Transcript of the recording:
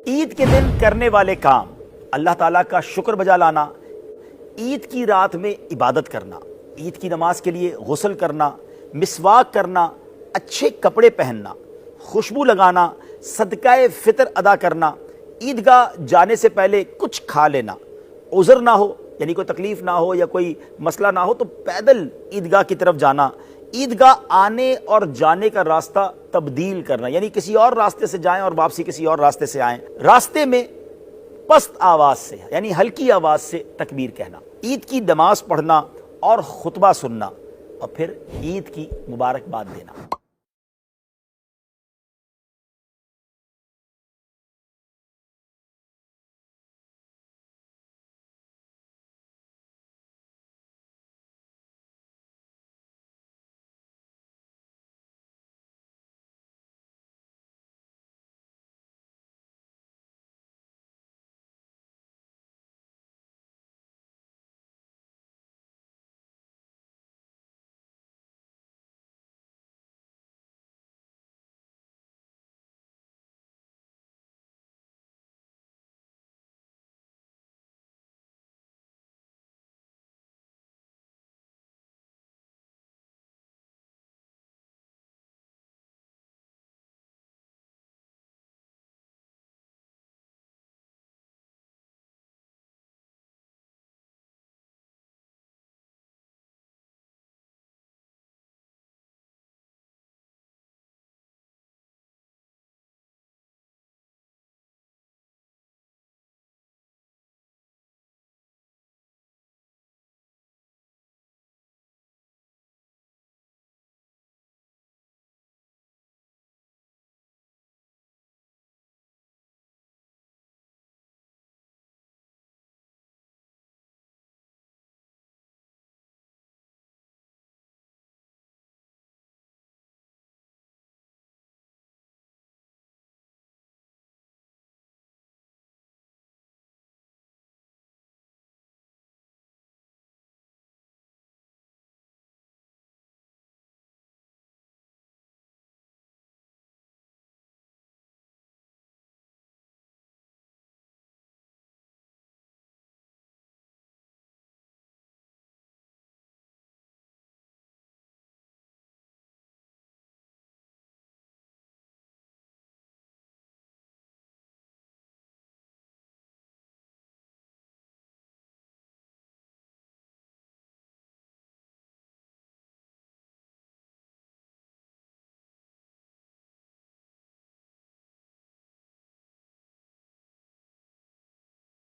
عید کے دن کرنے والے کام: اللہ تعالیٰ کا شکر بجا لانا، عید کی رات میں عبادت کرنا، عید کی نماز کے لیے غسل کرنا، مسواک کرنا، اچھے کپڑے پہننا، خوشبو لگانا، صدقہ فطر ادا کرنا، عیدگاہ جانے سے پہلے کچھ کھا لینا، عذر نہ ہو یعنی کوئی تکلیف نہ ہو یا کوئی مسئلہ نہ ہو تو پیدل عیدگاہ کی طرف جانا، عیدگاہ آنے اور جانے کا راستہ تبدیل کرنا یعنی کسی اور راستے سے جائیں اور واپسی کسی اور راستے سے آئیں، راستے میں پست آواز سے یعنی ہلکی آواز سے تکبیر کہنا، عید کی نماز پڑھنا اور خطبہ سننا اور پھر عید کی مبارکباد دینا۔